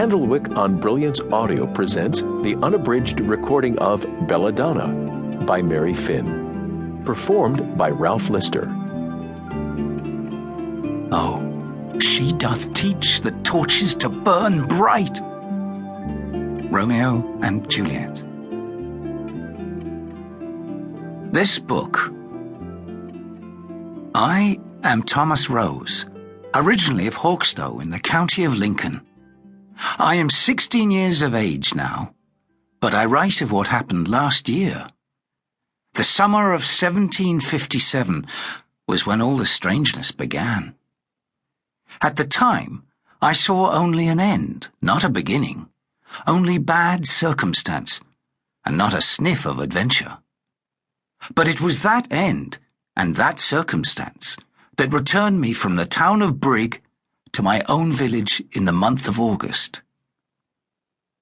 Candlewick on Brilliance Audio presents the unabridged recording of Belladonna by Mary Finn, performed by Ralph Lister. Oh, she doth teach the torches to burn bright. Romeo and Juliet. This book. I am Thomas Rose, originally of Hawkstow in the county of Lincoln. I am 16 years of age now, but I write of what happened last year. The summer of 1757 was when all the strangeness began. At the time, I saw only an end, not a beginning, only bad circumstance, and not a sniff of adventure. But it was that end and that circumstance that returned me from the town of Brig to my own village in the month of August.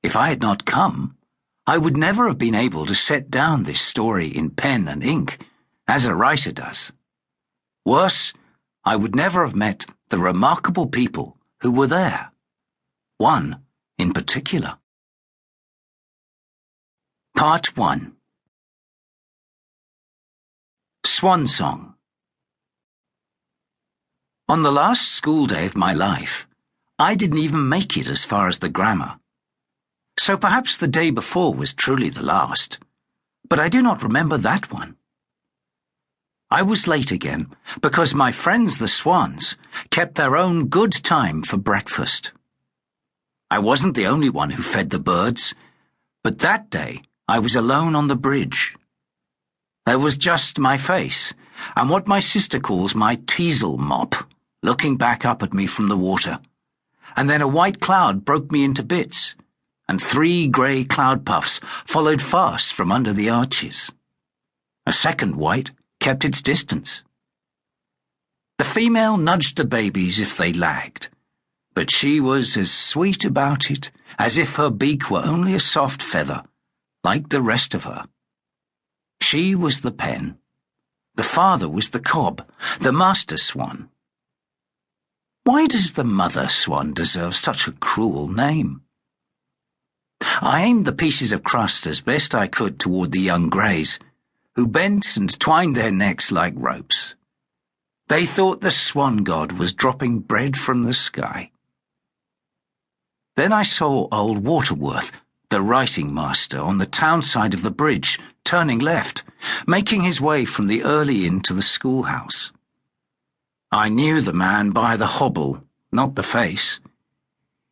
If I had not come, I would never have been able to set down this story in pen and ink, as a writer does. Worse, I would never have met the remarkable people who were there. One in particular. Part 1. Swan Song. On the last school day of my life, I didn't even make it as far as the grammar. So perhaps the day before was truly the last, but I do not remember that one. I was late again because my friends the swans kept their own good time for breakfast. I wasn't the only one who fed the birds, but that day I was alone on the bridge. There was just my face and what my sister calls my teasel mop looking back up at me from the water, and then a white cloud broke me into bits, and 3 grey cloud puffs followed fast from under the arches. A second white kept its distance. The female nudged the babies if they lagged, but she was as sweet about it as if her beak were only a soft feather, like the rest of her. She was the pen. The father was the cob, the master swan. Why does the mother swan deserve such a cruel name? I aimed the pieces of crust as best I could toward the young greys, who bent and twined their necks like ropes. They thought the swan god was dropping bread from the sky. Then I saw old Waterworth, the writing master, on the town side of the bridge, turning left, making his way from the early inn to the schoolhouse. I knew the man by the hobble, not the face.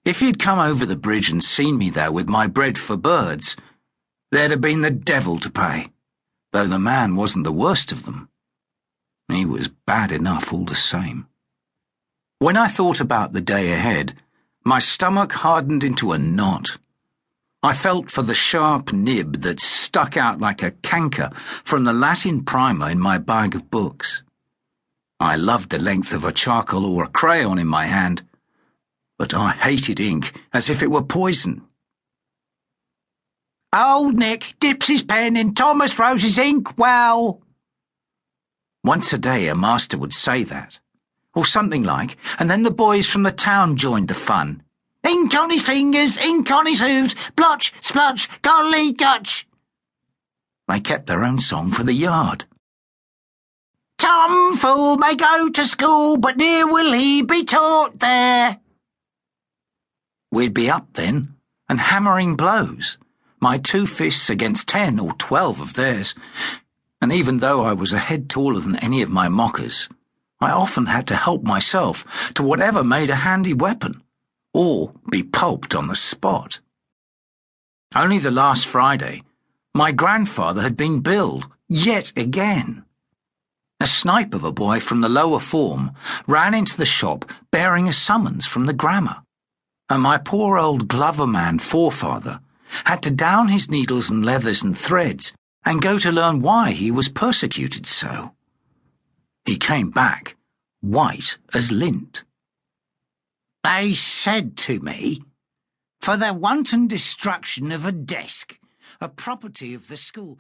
If he'd come over the bridge and seen me there with my bread for birds, there'd have been the devil to pay, though the man wasn't the worst of them. He was bad enough all the same. When I thought about the day ahead, my stomach hardened into a knot. I felt for the sharp nib that stuck out like a canker from the Latin primer in my bag of books. I loved the length of a charcoal or a crayon in my hand, but I hated ink as if it were poison. Old Nick dips his pen in Thomas Rose's ink well. Once a day a master would say that, or something like, and then the boys from the town joined the fun. Ink on his fingers, ink on his hooves, blotch, splotch, golly gutch. They kept their own song for the yard. Tom Fool may go to school, but ne'er will he be taught there. We'd be up then, and hammering blows, my 2 fists against 10 or 12 of theirs, and even though I was a head taller than any of my mockers, I often had to help myself to whatever made a handy weapon, or be pulped on the spot. Only the last Friday, my grandfather had been billed, yet again. A snipe of a boy from the lower form ran into the shop bearing a summons from the grammar, and my poor old Glover-man forefather had to down his needles and leathers and threads and go to learn why he was persecuted so. He came back, white as lint. They said to me, for the wanton destruction of a desk, a property of the school,